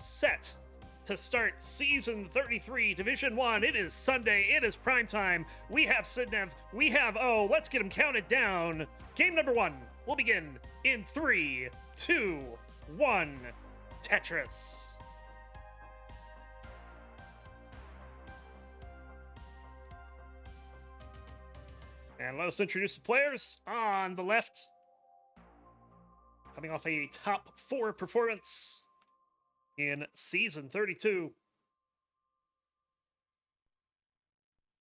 set to start Season 33, Division 1. It is Sunday. It is prime time. We have Sidnev. We have O. Let's get them counted down. Game number 1 will begin in 3, 2, 1. Tetris. And let us introduce the players. On the left, coming off a top 4 performance in Season 32.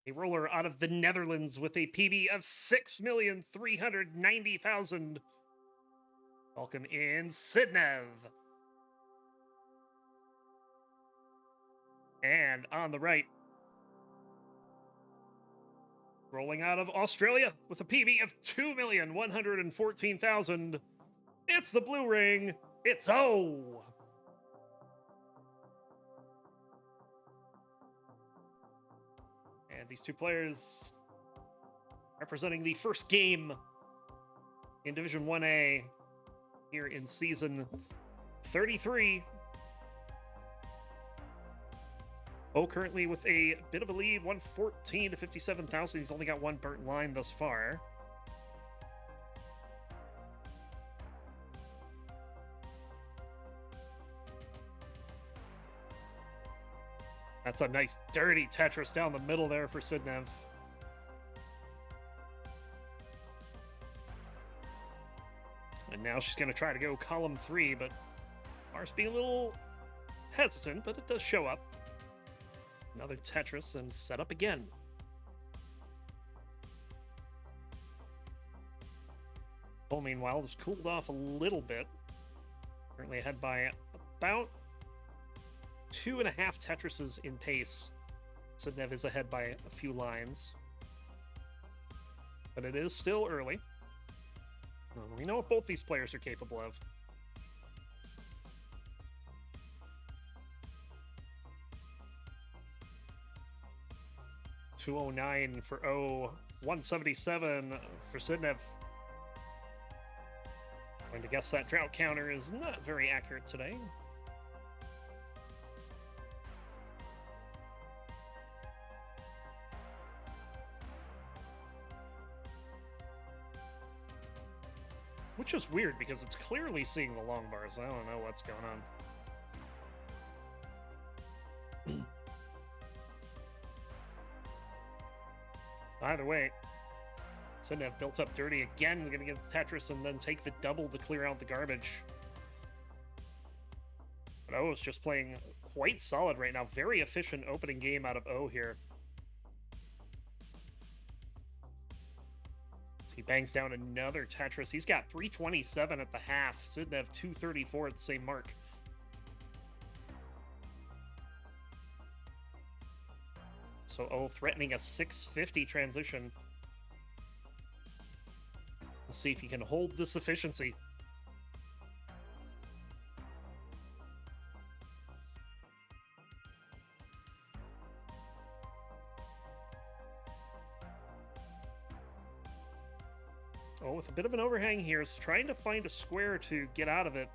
A roller out of the Netherlands with a PB of 6,390,000. Welcome in, Sidnev. And on the right, rolling out of Australia with a PB of 2,114,000. It's the blue ring. It's O. And these two players representing the first game in Division 1A here in Season 33. O currently with a bit of a lead, 114 to 57,000. He's only got one burnt line thus far. That's a nice dirty Tetris down the middle there for Sidnev. And now she's going to try to go column 3, but Mars being a little hesitant, but it does show up. Another Tetris and set up again. Well, meanwhile, has cooled off a little bit. Currently ahead by about 2.5 Tetrises in pace. Sidnev is ahead by a few lines. But it is still early. We know what both these players are capable of. $209 for O, 177 for Sidnev. I'm going to guess that drought counter is not very accurate today. Which is weird because it's clearly seeing the long bars. I don't know what's going on. Either way, Sidnev built up dirty again. We're going to get the Tetris and then take the double to clear out the garbage. But O is just playing quite solid right now. Very efficient opening game out of O here. So he bangs down another Tetris. He's got 327 at the half. Sidnev 234 at the same mark. So O threatening a 650 transition. We'll see if he can hold this efficiency. Oh, with a bit of an overhang here, is trying to find a square to get out of it.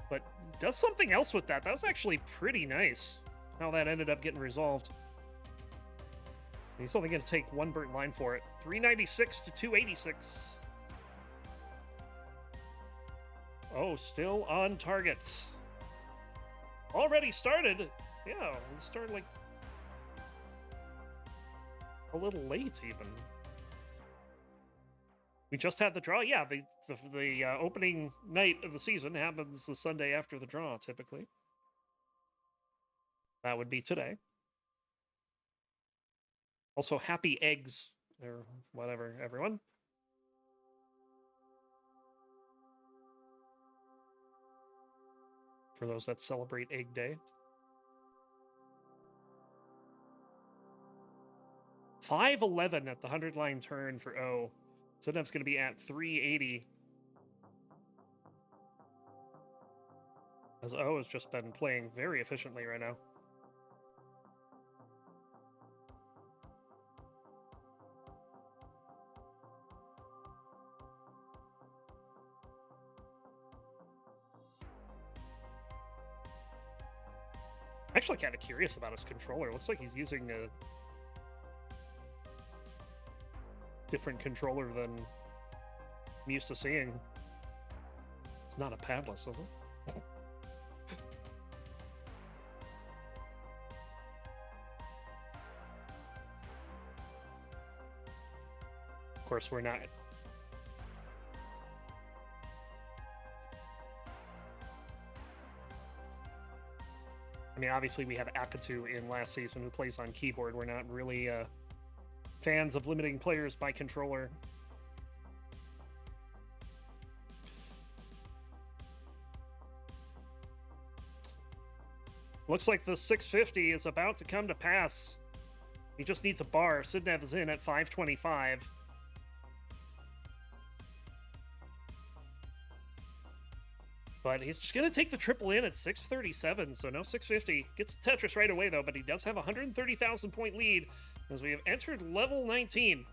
But does something else with that. That was actually pretty nice how that ended up getting resolved. He's only going to take one burnt line for it. 396 to 286. Oh, still on target. Already started. Yeah, we started like a little late even. We just had the draw. Yeah, the opening night of the season happens the Sunday after the draw, typically. That would be today. Also, happy eggs, or whatever, everyone. For those that celebrate Egg Day. 511 at the 100-line turn for O. Sidnev's going to be at 380. As O has just been playing very efficiently right now. Actually kind of curious about his controller. Looks like he's using a different controller than I'm used to seeing. It's not a padless, is it? Of course, we're not. I mean, obviously we have Akatu in last season who plays on keyboard. We're not really fans of limiting players by controller. Looks like the 650 is about to come to pass. He just needs a bar. Sidnev is in at 525. But he's just going to take the triple in at 637, so no 650. Gets Tetris right away, though, but he does have a 130,000 point lead as we have entered level 19.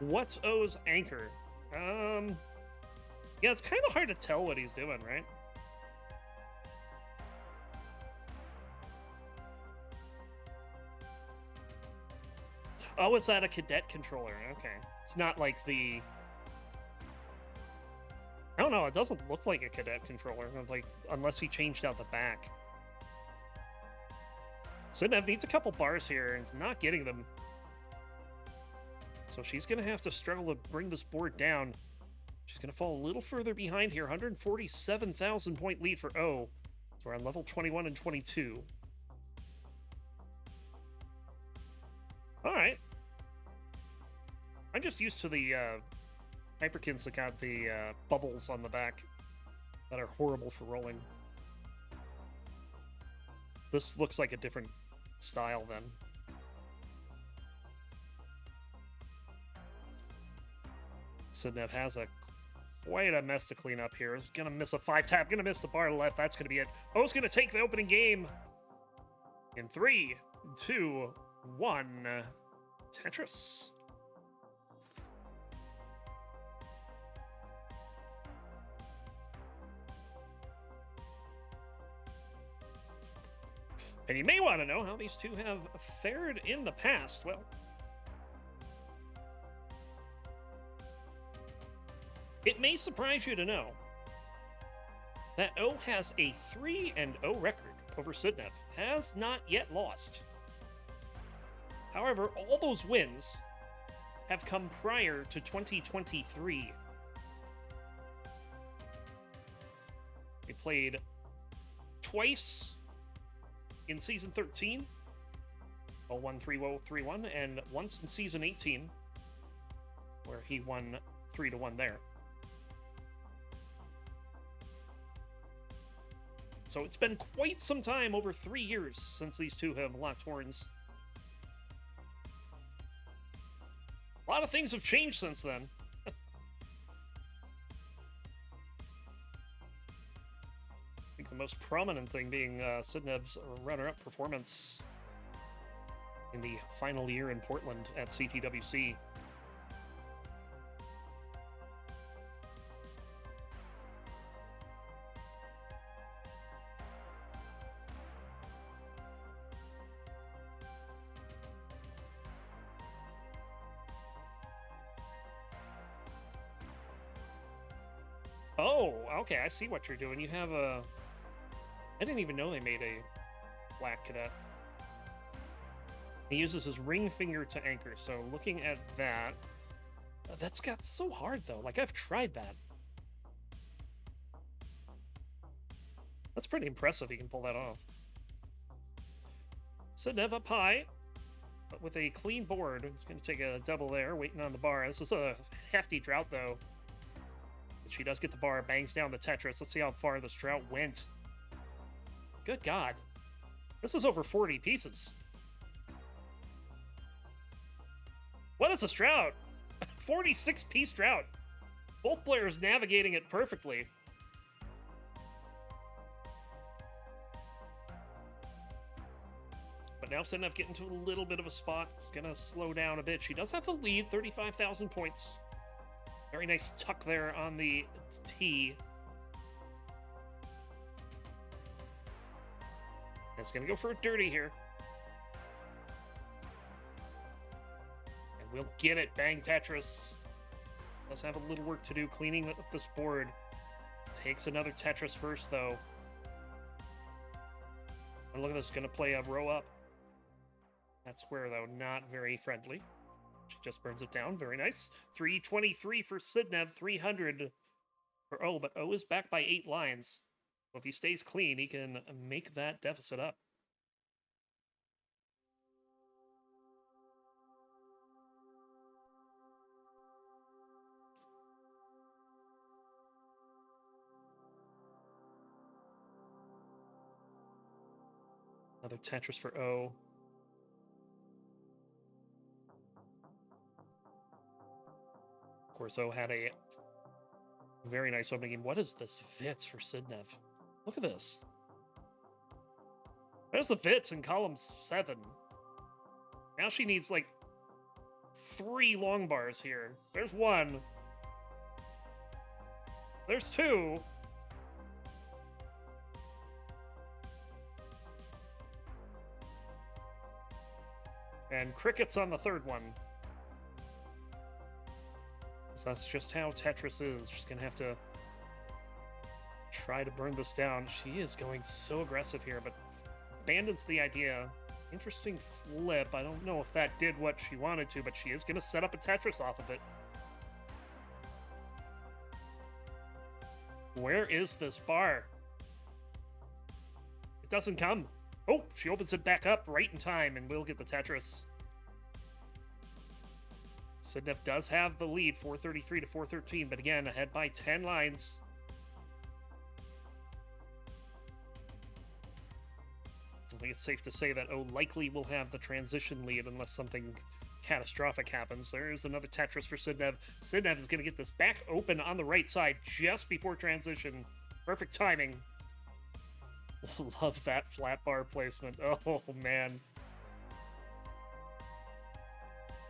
What's O's anchor? Yeah, it's kind of hard to tell what he's doing, right? Oh, is that a cadet controller? Okay. It's not like the... I don't know, it doesn't look like a cadet controller, like, unless he changed out the back. Sidnev needs a couple bars here, and is not getting them. So she's going to have to struggle to bring this board down. She's going to fall a little further behind here. 147,000 point lead for O. So we're on level 21 and 22. All right. I'm just used to the Hyperkins that got the bubbles on the back that are horrible for rolling. This looks like a different style then. Sidnev has quite a mess to clean up here. He's going to miss a 5-tap, going to miss the bar to left. That's going to be it. O's going to take the opening game in 3, 2, 1. Tetris. And you may want to know how these two have fared in the past. Well, it may surprise you to know that O has a 3-0 record over Sidnev. Has not yet lost. However, all those wins have come prior to 2023. They played twice in Season 13, 0-1, 3-0, 3-1, and once in Season 18, where he won 3-1 there. So it's been quite some time, over 3 years, since these two have locked horns. A lot of things have changed since then. I think the most prominent thing being Sidnev's runner-up performance in the final year in Portland at CTWC. Oh, okay, I see what you're doing. You have a... I didn't even know they made a black cadet. He uses his ring finger to anchor, so looking at that... that's got so hard, though. Like, I've tried that. That's pretty impressive he can pull that off. Sidnev up high, but with a clean board. He's going to take a double there, waiting on the bar. This is a hefty drought, though. She does get the bar, bangs down the Tetris. Let's see how far this drought went. Good God. This is over 40 pieces. What is this drought? 46-piece drought. Both players navigating it perfectly. But now Sidnev getting to a little bit of a spot. It's going to slow down a bit. She does have the lead, 35,000 points. Very nice tuck there on the T. It's going to go for a dirty here. And we'll get it. Bang, Tetris. Does have a little work to do cleaning up this board. Takes another Tetris first, though. And look at this. Going to play a row up. That square, though, not very friendly. She just burns it down. Very nice. 323 for Sidnev. 300 for O, but O is back by 8 lines. So if he stays clean, he can make that deficit up. Another Tetris for O. Of course, O had a very nice opening game. What is this Vits for Sidnev? Look at this. There's the Vits in column 7. Now she needs like 3 long bars here. There's 1. There's 2. And crickets on the 3rd one. So that's just how Tetris is. She's going to have to try to burn this down. She is going so aggressive here, but abandons the idea. Interesting flip. I don't know if that did what she wanted to, but she is going to set up a Tetris off of it. Where is this bar? It doesn't come. Oh, she opens it back up right in time, and we'll get the Tetris. Sidnev does have the lead, 433 to 413, but again, ahead by 10 lines. I think it's safe to say that O likely will have the transition lead unless something catastrophic happens. There's another Tetris for Sidnev. Sidnev is going to get this back open on the right side just before transition. Perfect timing. Love that flat bar placement. Oh, man.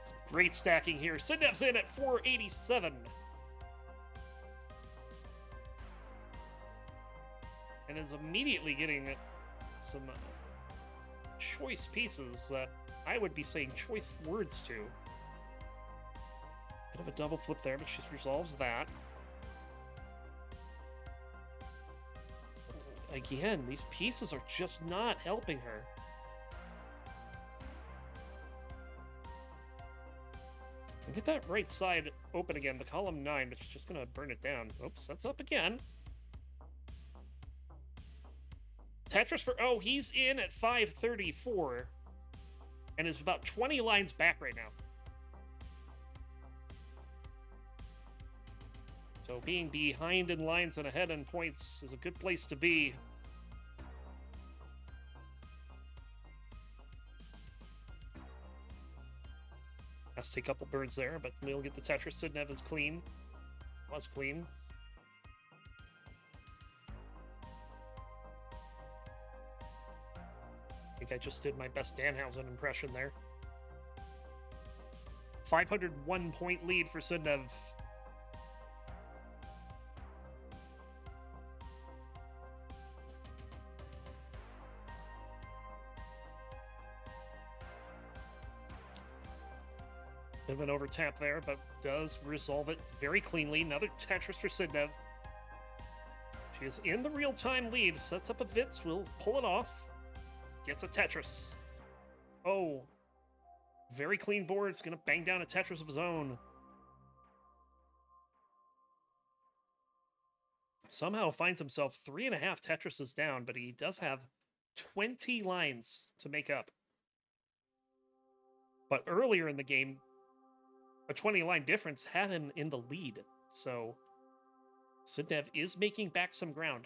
Some great stacking here. Sidnev's in at 487. And is immediately getting some choice pieces that I would be saying choice words to. Bit of a double flip there, but she resolves that. Again, these pieces are just not helping her. And get that right side open again, the column 9, but she's just going to burn it down. Oops, that's up again. Tetris for O, he's in at 534 and is about 20 lines back right now. So being behind in lines and ahead in points is a good place to be. Has to take a couple birds there, but we'll get the Tetris. Sidnev is clean. Was clean. I think I just did my best Danhausen impression there. 501 point lead for Sidnev. Bit of an over tap there, but does resolve it very cleanly. Another Tetris for Sidnev. She is in the real-time lead. Sets up a Vits. Will pull it off. Gets a Tetris. Oh. Very clean board. It's going to bang down a Tetris of his own. Somehow finds himself 3.5 Tetrises down, but he does have 20 lines to make up. But earlier in the game, a 20-line difference had him in the lead. So Sidnev is making back some ground.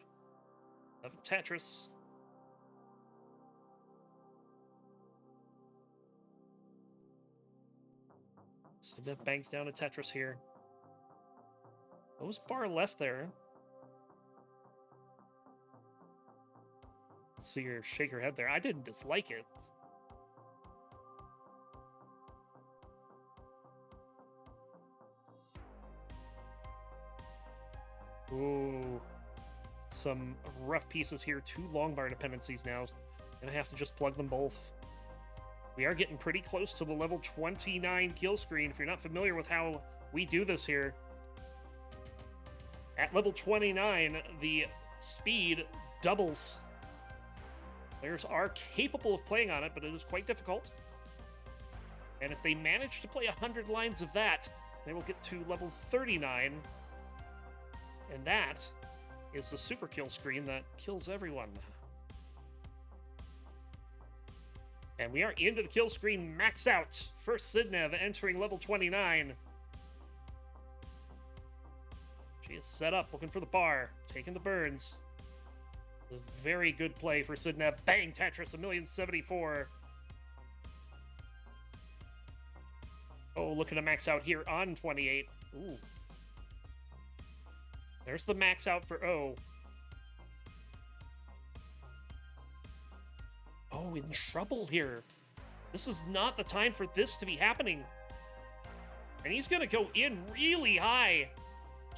Another Tetris. Sidnev bangs down a Tetris here. Those bar left there. Let's see her shake her head there. I didn't dislike it. Ooh. Some rough pieces here. 2 long bar dependencies now. Gonna have to just plug them both. We are getting pretty close to the level 29 kill screen. If you're not familiar with how we do this here, at level 29, the speed doubles. Players are capable of playing on it, but it is quite difficult. And if they manage to play 100 lines of that, they will get to level 39. And that is the super kill screen that kills everyone. And we are into the kill screen maxed out. First Sidnev entering level 29. She is set up, looking for the bar, taking the burns. A very good play for Sidnev. Bang, Tetris, 1,074,000. Oh, looking to max out here on 28. Ooh. There's the max out for O. Oh, in trouble here. This is not the time for this to be happening. And he's going to go in really high.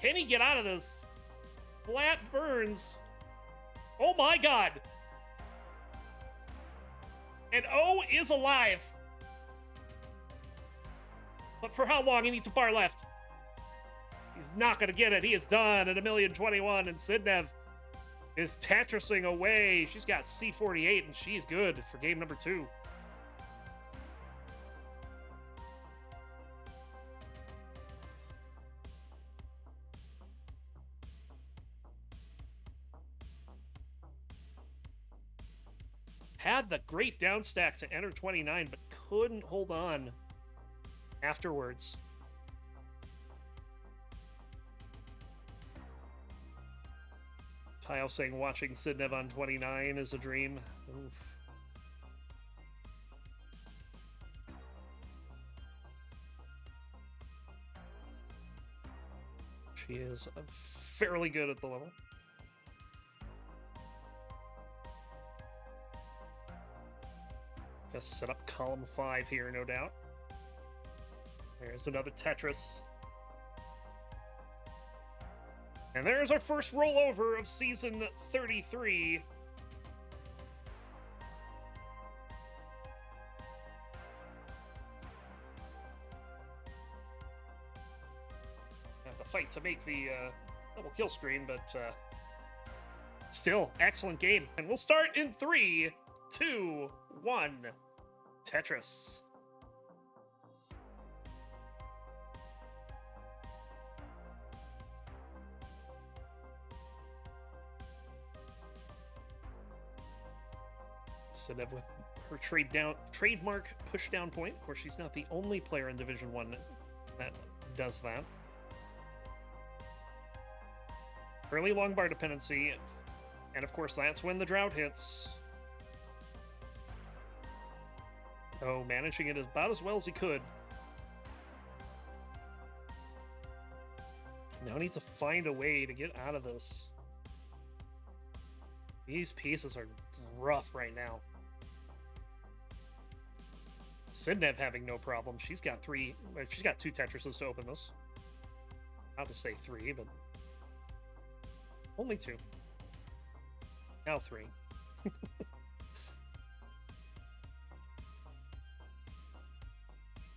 Can he get out of this? Flat burns. Oh my god. And O is alive. But for how long? He needs a bar left. He's not going to get it. He is done at 1,021,000, and Sidnev is Tetrising away. She's got C48, and she's good for game number 2. Had the great down stack to enter 29, but couldn't hold on afterwards. Tile saying watching Sidnev on 29 is a dream. Oof. She is fairly good at the level. Just set up column 5 here, no doubt. There's another Tetris. And there's our first rollover of season 33. Have to fight to make the double kill screen, but still, excellent game. And we'll start in 3, 2, 1. Tetris. Sidnev with her trademark push down point. Of course, she's not the only player in Division 1 that does that. Early long bar dependency, and of course that's when the drought hits. Oh, managing it about as well as he could. Now needs to find a way to get out of this. These pieces are rough right now. Sidnev having no problem. She's got 2 Tetrises to open this. I'll just say 3, but only 2. Now 3.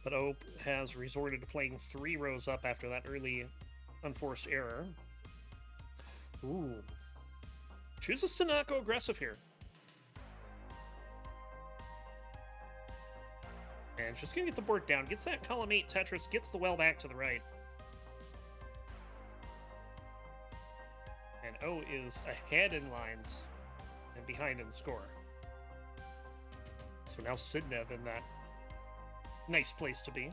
But Ope has resorted to playing 3 rows up after that early unforced error. Ooh. Chooses to not go aggressive here. And she's going to get the board down. Gets that column 8 Tetris. Gets the well back to the right. And O is ahead in lines and behind in score. So now Sidnev in that nice place to be.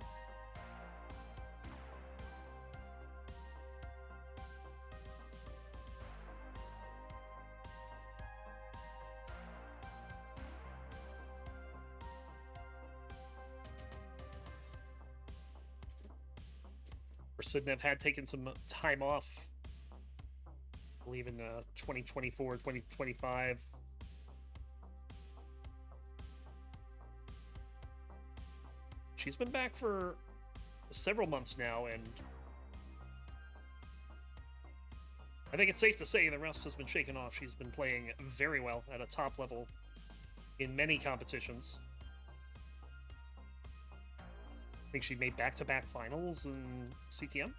Sidnev had taken some time off, I believe in 2024, 2025. She's been back for several months now, and I I think it's safe to say the rust has been shaken off. She's been playing very well at a top level in many competitions. I think she made back-to-back finals in CTM.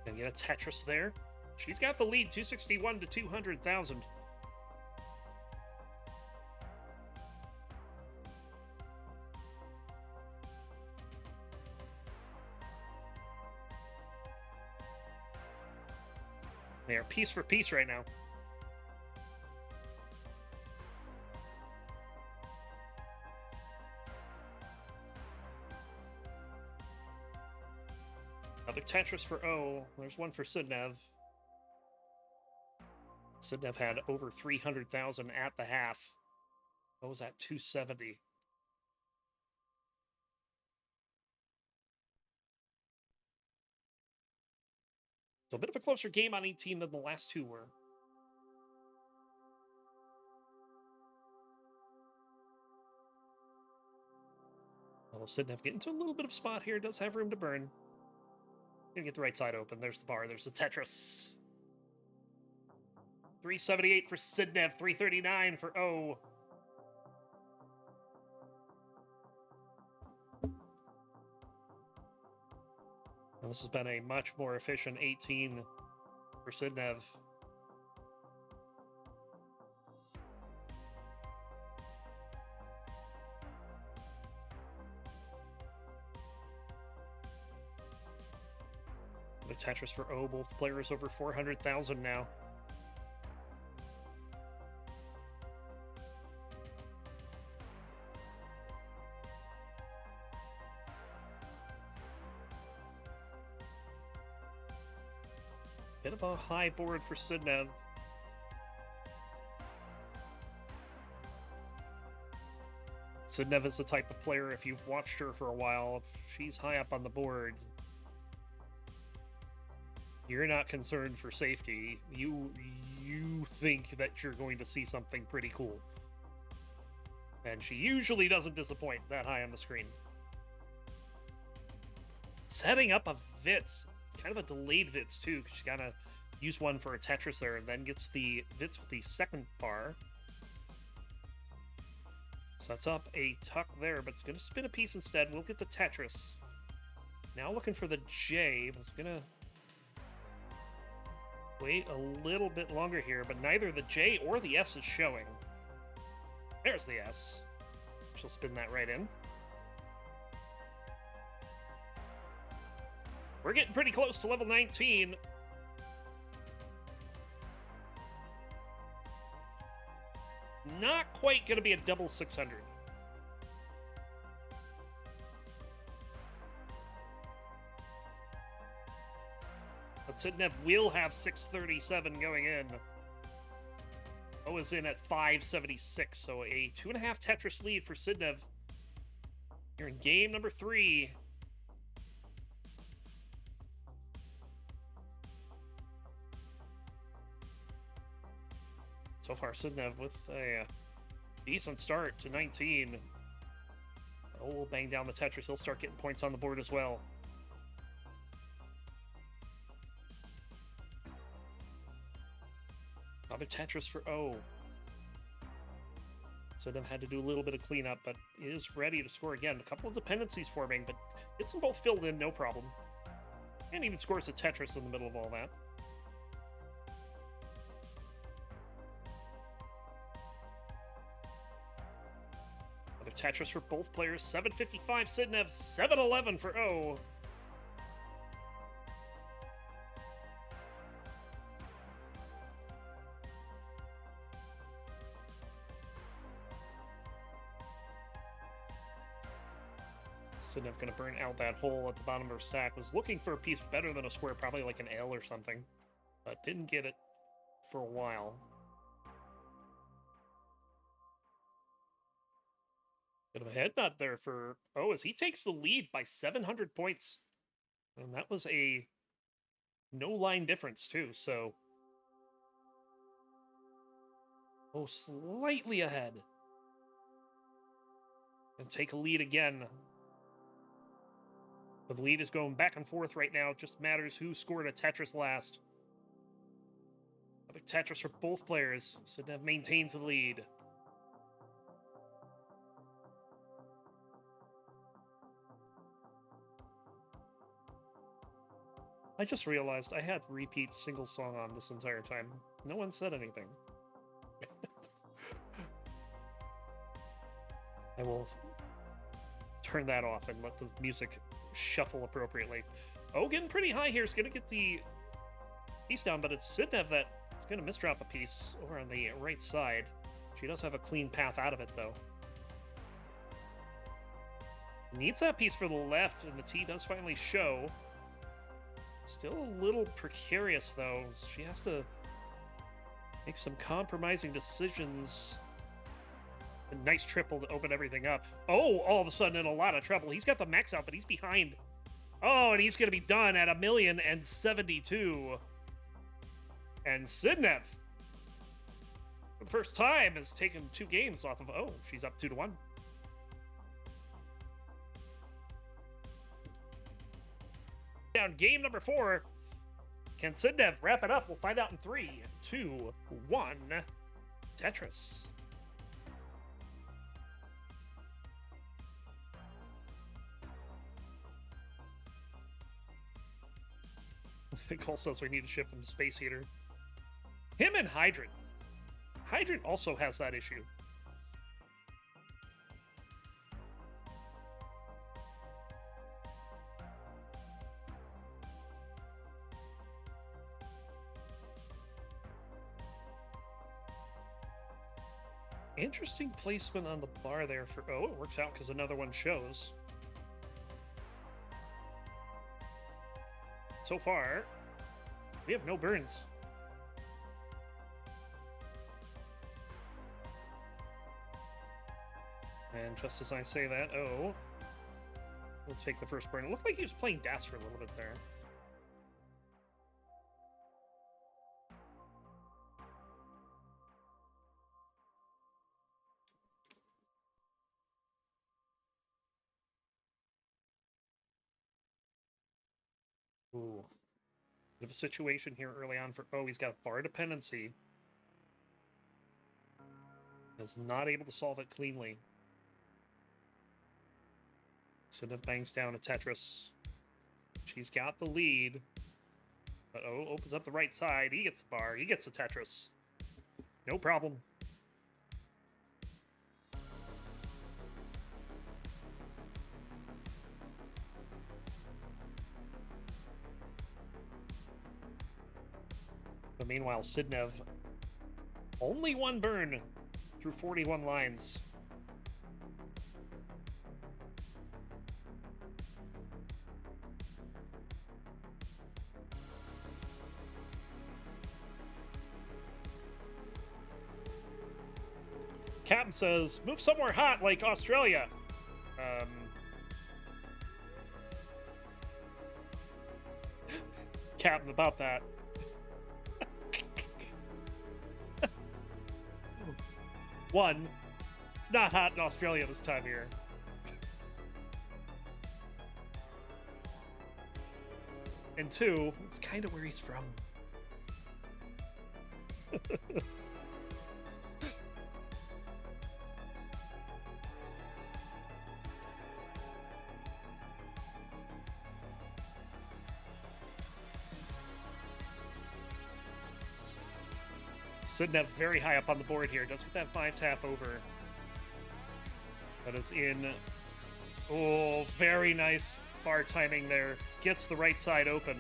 And get a Tetris there. She's got the lead, 261 to 200,000. They are piece for piece right now. Another Tetris for O. There's one for Sidnev. Sidnev had over 300,000 at the half. O was at 270. So a bit of a closer game on 18 than the last two were. Although Sidnev getting to a little bit of spot here, does have room to burn. Gonna get the right side open. There's the bar. There's the Tetris. 378 for Sidnev. 339 for O. Well, this has been a much more efficient 18 for Sidnev. The Tetris for O, both players over 400,000 now. Bit of a high board for Sidnev. Sidnev is the type of player, if you've watched her for a while, if she's high up on the board, you're not concerned for safety. You think that you're going to see something pretty cool. And she usually doesn't disappoint that high on the screen. Setting up a Vitz. It's kind of a delayed Vitz, too, because she's got to use one for a Tetris there, and then gets the Vitz with the second bar. Sets up a tuck there, but it's going to spin a piece instead. We'll get the Tetris. Now looking for the J, but it's going to wait a little bit longer here, but neither the J or the S is showing. There's the S. She'll spin that right in. We're getting pretty close to level 19. Not quite going to be a double 600. But Sidnev will have 637 going in. O is in at 576, so a 2.5 Tetris lead for Sidnev. Here in game number 3. So far, Sidnev with a decent start to 19. O will bang down the Tetris. He'll start getting points on the board as well. Another Tetris for O. Sidnev had to do a little bit of cleanup, but is ready to score again. A couple of dependencies forming, but gets them both filled in, no problem. And even scores a Tetris in the middle of all that. Another Tetris for both players. 755 Sidnev, 711 for O. Sidnev going to burn out that hole at the bottom of her stack. Was looking for a piece better than a square, probably like an L or something, but didn't get it for a while. Bit of a head nod there for O as he takes the lead by 700 points. And that was a no-line difference, too, so... O slightly ahead. And take a lead again. But the lead is going back and forth right now. It just matters who scored a Tetris last. Another Tetris for both players. Sidnev maintains the lead. I just realized I had repeat single song on this entire time. No one said anything. I will turn that off and let the music shuffle appropriately. Oh, getting pretty high here. It's going to get the piece down, but it's Sidnev that is going to misdrop a piece over on the right side. She does have a clean path out of it, though. Needs that piece for the left, and the T does finally show. Still a little precarious, though. She has to make some compromising decisions. A nice triple to open everything up. Oh, all of a sudden in a lot of trouble. He's got the max out, but he's behind. Oh, and he's going to be done at 1,072,000. And Sidnev, for the first time, has taken 2 games off of... Oh, she's up 2-1. Down game number 4. Can Sidnev wrap it up? We'll find out in 3, 2, 1. Tetris. Cole says we need to ship him the space heater. Him and Hydrant. Hydrant also has that issue. Interesting placement on the bar there for... Oh, it works out because another one shows. So far, we have no burns. And just as I say that, oh, we'll take the first burn. It looked like he was playing Das for a little bit there. Ooh. Bit of a situation here early on for... Oh, he's got a bar dependency. Is not able to solve it cleanly. Sidnev bangs down a Tetris. She's got the lead. But oh, opens up the right side. He gets the bar. He gets a Tetris. No problem. But meanwhile, Sidnev, only 1 burn through 41 lines. Captain says, move somewhere hot like Australia. Captain, about that. One, it's not hot in Australia this time of year. And 2, it's kind of where he's from. Sidnev very high up on the board here. Does get that 5-tap over. That is in. Oh, very nice bar timing there. Gets the right side open.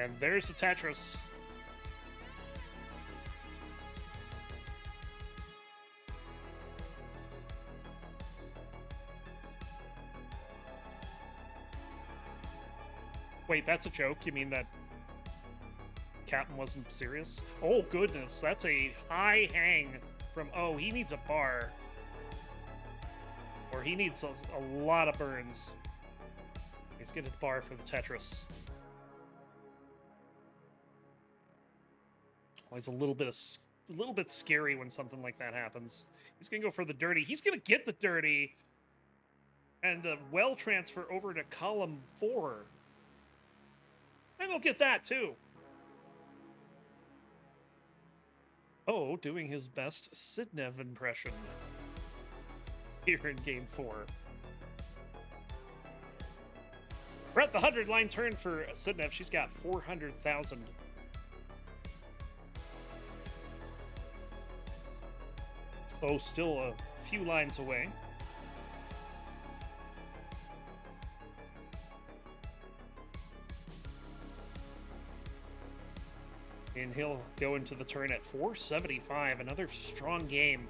And there's the Tetris. Wait, that's a joke? You mean that Captain wasn't serious? Oh, goodness. That's a high hang from... Oh, he needs a bar. Or he needs a lot of burns. He's getting the bar for the Tetris. Always a little bit scary when something like that happens. He's going to go for the dirty. He's going to get the dirty. And the well transfer over to column 4. And we'll get that, too. Oh, doing his best Sidnev impression here in Game 4. We're at the 100-line turn for Sidnev. She's got 400,000. Oh, still a few lines away. And he'll go into the turn at 475. Another strong game.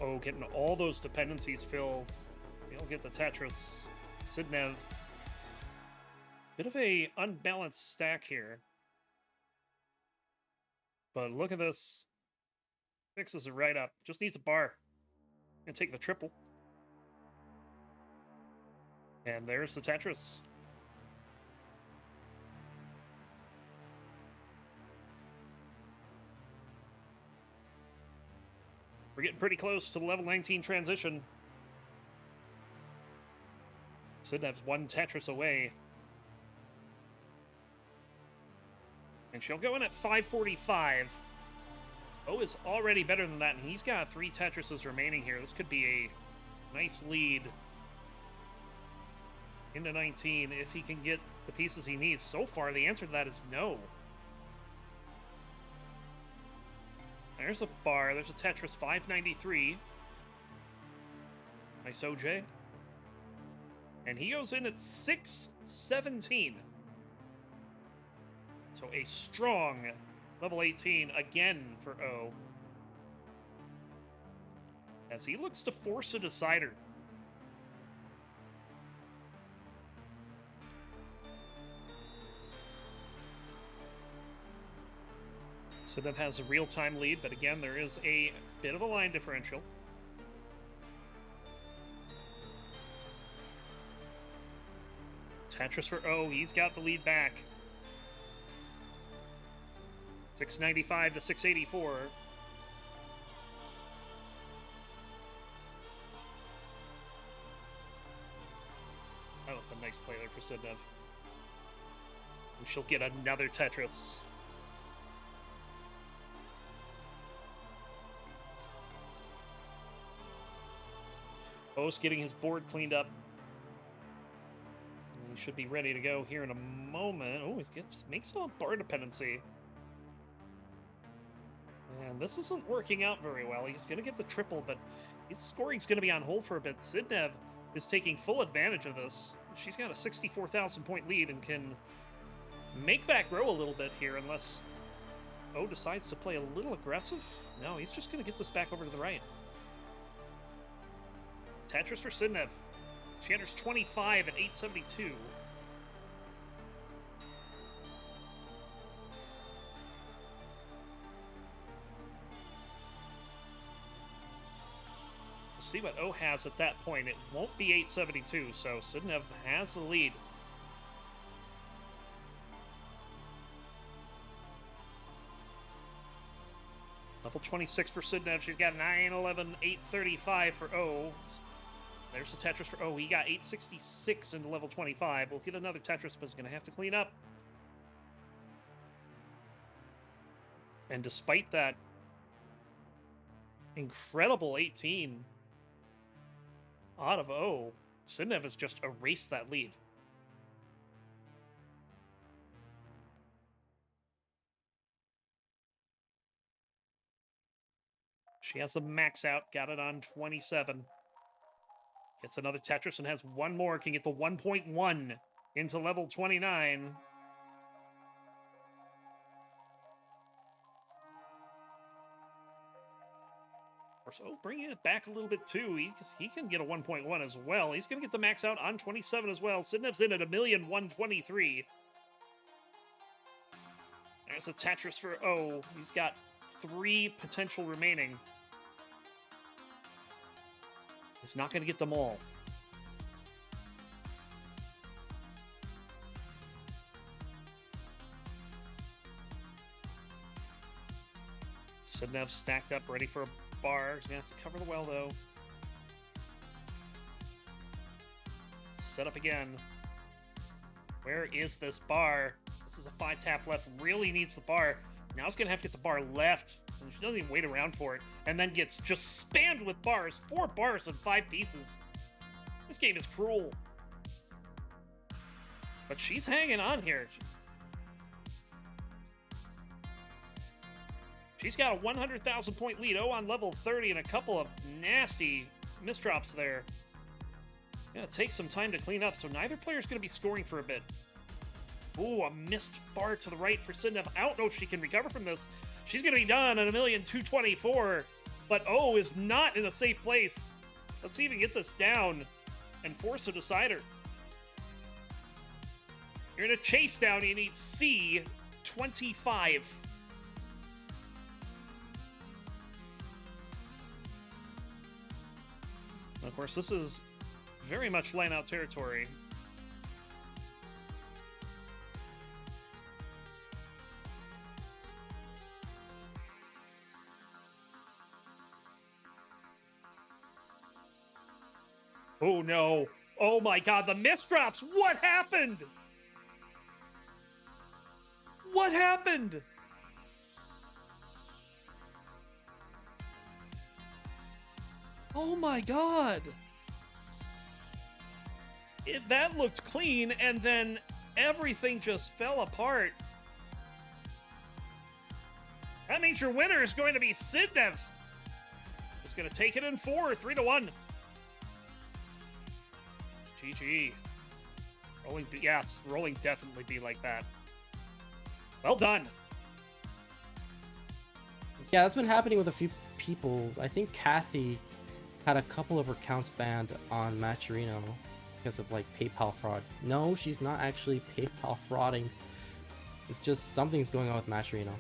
Oh, getting all those dependencies filled. He'll get the Tetris. Sidnev. Bit of a unbalanced stack here. But look at this. Fixes it right up. Just needs a bar. And take the triple. And there's the Tetris. We're getting pretty close to the level 19 transition. Sidnev's one Tetris away. And she'll go in at 545. O is already better than that, and he's got 3 Tetrises remaining here. This could be a nice lead into 19 if he can get the pieces he needs. So far, the answer to that is no. There's a bar. There's a Tetris, 593. Nice OJ. And he goes in at 617. So a strong level 18 again for O. As he looks to force a decider. Sidnev has a real-time lead, but again, there is a bit of a line differential. Tetris for O, he's got the lead back. 695 to 684. That was a nice play there for Sidnev. And she'll get another Tetris. O's getting his board cleaned up. And he should be ready to go here in a moment. Oh, he makes a bar dependency. And this isn't working out very well. He's going to get the triple, but his scoring's going to be on hold for a bit. Sidnev is taking full advantage of this. She's got a 64,000 point lead and can make that grow a little bit here unless O decides to play a little aggressive. No, he's just going to get this back over to the right. Tetris for Sidnev. She enters 25 at 872. We'll see what O has at that point. It won't be 872, so Sidnev has the lead. Level 26 for Sidnev. She's got 911, 835 for O. There's the Tetris for O. He got 866 into level 25. We'll get another Tetris, but he's going to have to clean up. And despite that incredible 18 out of O, Sidnev has just erased that lead. She has the max out, got it on 27. Gets another Tetris and has one more, can get the 1.1 into level 29. So bringing it back a little bit too. He can get a 1.1 as well. He's going to get the max out on 27 as well. Sidnev's in at 1,123,000. There's a Tetris for O. He's got 3 potential remaining. He's not going to get them all. Sidnev stacked up, ready for a bar. He's gonna have to cover the well, though. Set up again. Where is this bar? This is a 5-tap left. Really needs the bar. Now he's gonna have to get the bar left. And she doesn't even wait around for it. And then gets just spammed with bars. 4 bars in 5 pieces. This game is cruel. But she's hanging on here. She's got a 100,000 point lead. Oh, on level 30 and a couple of nasty misdrops there. Gonna take some time to clean up, so neither player's gonna be scoring for a bit. Ooh, a missed bar to the right for Sidnev. I don't know if she can recover from this. She's gonna be done at 1,224,000, but O is not in a safe place. Let's see if we can get this down and force a decider. You're in a chase down, you need C25. Of course, this is very much line out territory. Oh no. Oh my god, the misdrops! What happened? What happened? Oh my god. That looked clean, and then everything just fell apart. That means your winner is going to be Sidnev. He's going to take it in 4, 3-1. GG. Rolling, yes, rolling definitely be like that. Well done. Yeah, that's been happening with a few people. I think Kathy had a couple of her accounts banned on Matcherino because of like PayPal fraud. No, she's not actually PayPal frauding. It's just something's going on with Matcherino.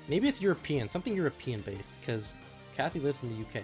Maybe it's European, something European based, because Kathy lives in the UK.